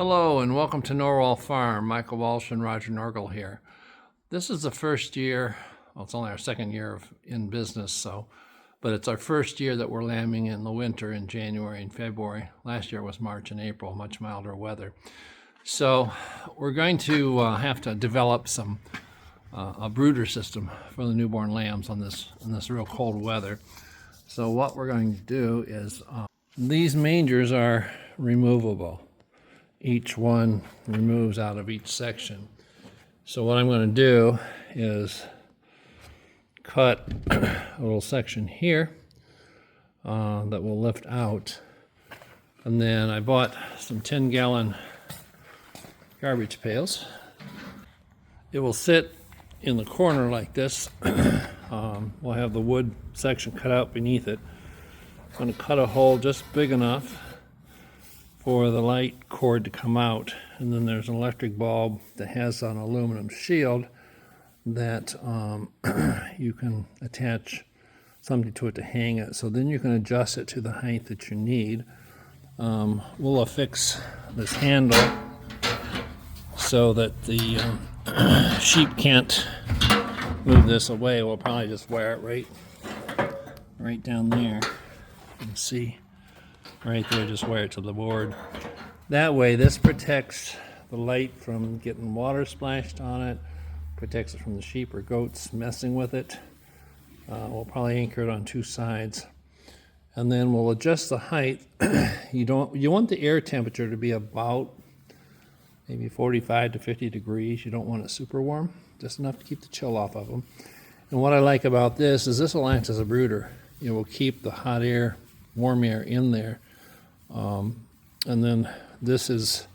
Hello and welcome to Norwal Farm. Michael Walsh and Roger Norgel here. This is the first year, well, it's only our second year in business, but it's our first year that we're lambing in the winter in January and February. Last year was March and April, much milder weather. So we're going to have to develop a brooder system for the newborn lambs in this real cold weather. So what we're going to do is these mangers are removable. Each one removes out of each section. So what I'm going to do is cut a little section here that will lift out. And then I bought some 10-gallon garbage pails. It will sit in the corner like this. We'll have the wood section cut out beneath it. I'm going to cut a hole just big enough for the light cord to come out, and then there's an electric bulb that has an aluminum shield that you can attach something to it to hang it, so then you can adjust it to the height that you need. We'll affix this handle so that the sheep can't move this away. We'll probably just wire it right down there. You can see right there, just wire it to the board. That way this protects the light from getting water splashed on it, protects it from the sheep or goats messing with it. We'll probably anchor it on two sides, and then we'll adjust the height. You want the air temperature to be about maybe 45 to 50 degrees. You don't want it super warm, just enough to keep the chill off of them. And what I like about this is this will act as a brooder. It will keep the hot air, warm air in there. And then this is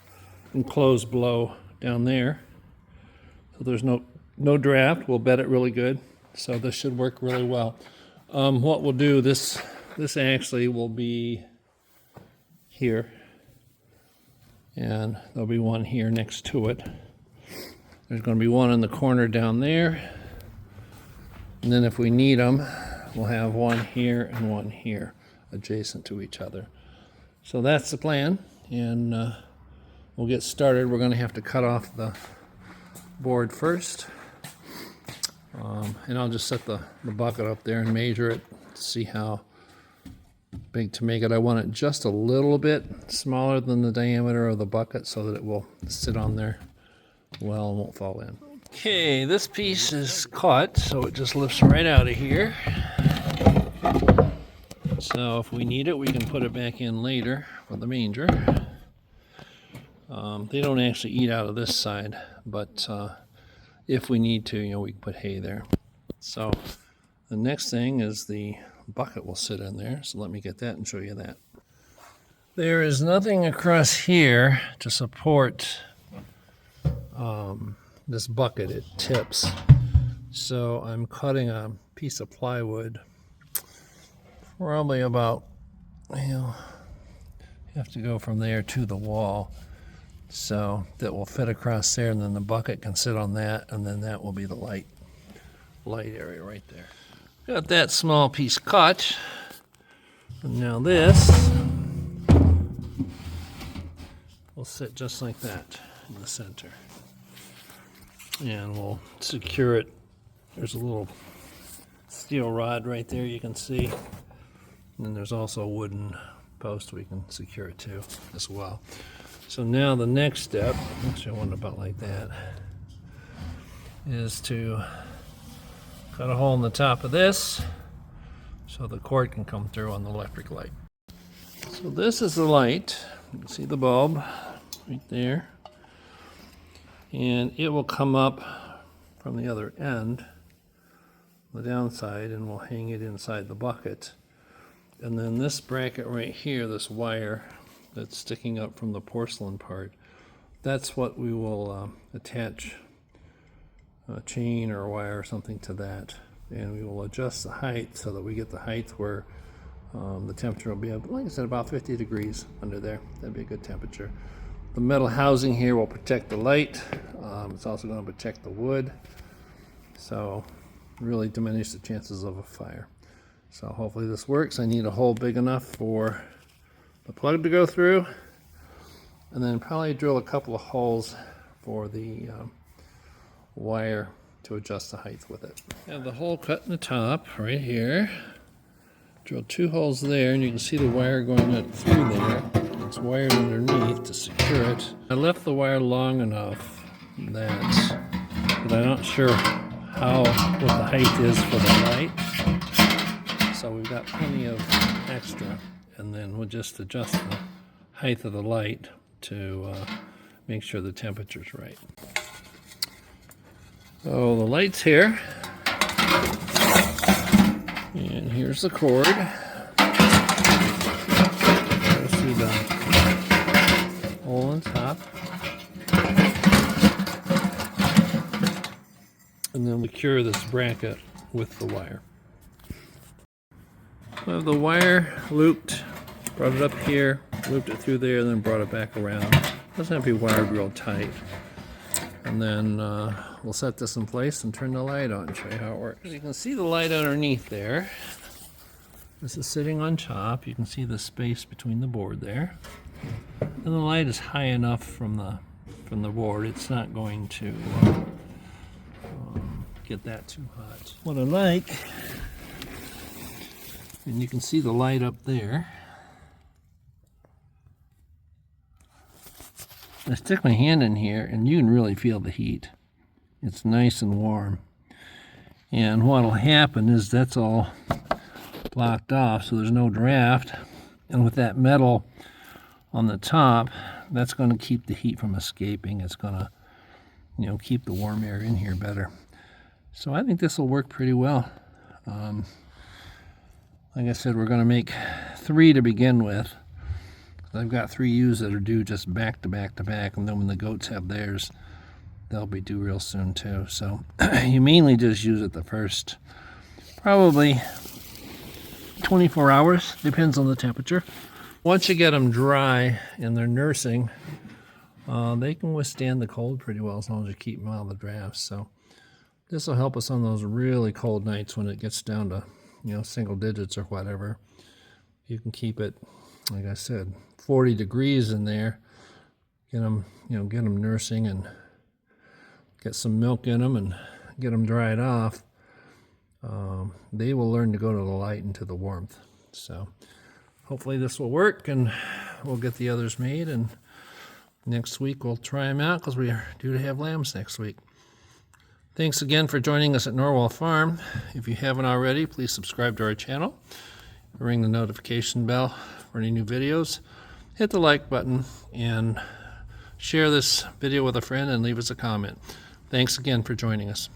enclosed below down there, so there's no draft. We'll bed it really good, so this should work really well. What we'll do, this actually will be here, and there'll be one here next to it. There's going to be one in the corner down there, and then if we need them, we'll have one here and one here adjacent to each other. So that's the plan, and we'll get started. We're going to have to cut off the board first, and I'll just set the bucket up there and measure it to see how big to make it. I want it just a little bit smaller than the diameter of the bucket so that it will sit on there well and won't fall in. Okay, this piece is cut, so it just lifts right out of here. So if we need it, we can put it back in later for the manger. They don't actually eat out of this side, but if we need to, we can put hay there. So the next thing is the bucket will sit in there. So let me get that and show you that. There is nothing across here to support this bucket. It tips. So I'm cutting a piece of plywood, probably about, you have to go from there to the wall, so that will fit across there, and then the bucket can sit on that, and then that will be the light area right there. Got that small piece cut, and now this will sit just like that in the center, and we'll secure it. There's a little steel rod right there, you can see. And then there's also a wooden post we can secure it to as well. So now the next step, actually I want it about like that, is to cut a hole in the top of this so the cord can come through on the electric light. So this is the light. You can see the bulb right there. And it will come up from the other end, the downside, and we'll hang it inside the bucket. And then this bracket right here, this wire that's sticking up from the porcelain part, that's what we will attach a chain or a wire or something to that. And we will adjust the height so that we get the height where the temperature will be, like I said, about 50 degrees under there. That'd be a good temperature. The metal housing here will protect the light. It's also going to protect the wood, so really diminish the chances of a fire. So hopefully this works. I need a hole big enough for the plug to go through. and then probably drill a couple of holes for the wire to adjust the height with it. Have the hole cut in the top right here. Drill 2 holes there, and you can see the wire going up through there. It's wired underneath to secure it. I left the wire long enough but I'm not sure what the height is for the light. So we've got plenty of extra, and then we'll just adjust the height of the light to make sure the temperature's right. So the light's here, and here's the cord. Go through the hole on top, and then we secure this bracket with the wire. I have the wire looped, brought it up here, looped it through there, and then brought it back around. Doesn't have to be wired real tight. And then we'll set this in place and turn the light on and show you how it works. You can see the light underneath there. This is sitting on top. You can see the space between the board there. And the light is high enough from the board. It's not going to get that too hot. What I like, and you can see the light up there. I stick my hand in here and you can really feel the heat. It's nice and warm. And what'll happen is that's all blocked off, so there's no draft. And with that metal on the top, that's going to keep the heat from escaping. It's going to, keep the warm air in here better. So I think this will work pretty well. Like I said, we're going to make 3 to begin with. I've got 3 ewes that are due just back to back to back, and then when the goats have theirs, they'll be due real soon too. So you mainly just use it the first probably 24 hours, depends on the temperature. Once you get them dry and they're nursing, they can withstand the cold pretty well as long as you keep them out of the drafts. So this will help us on those really cold nights when it gets down to single digits or whatever. You can keep it, like I said, 40 degrees in there. Get them, get them nursing and get some milk in them and get them dried off. They will learn to go to the light and to the warmth. So hopefully this will work, and we'll get the others made. And next week we'll try them out because we are due to have lambs next week. Thanks again for joining us at Norwal Farm. If you haven't already, please subscribe to our channel. Ring the notification bell for any new videos. Hit the like button and share this video with a friend and leave us a comment. Thanks again for joining us.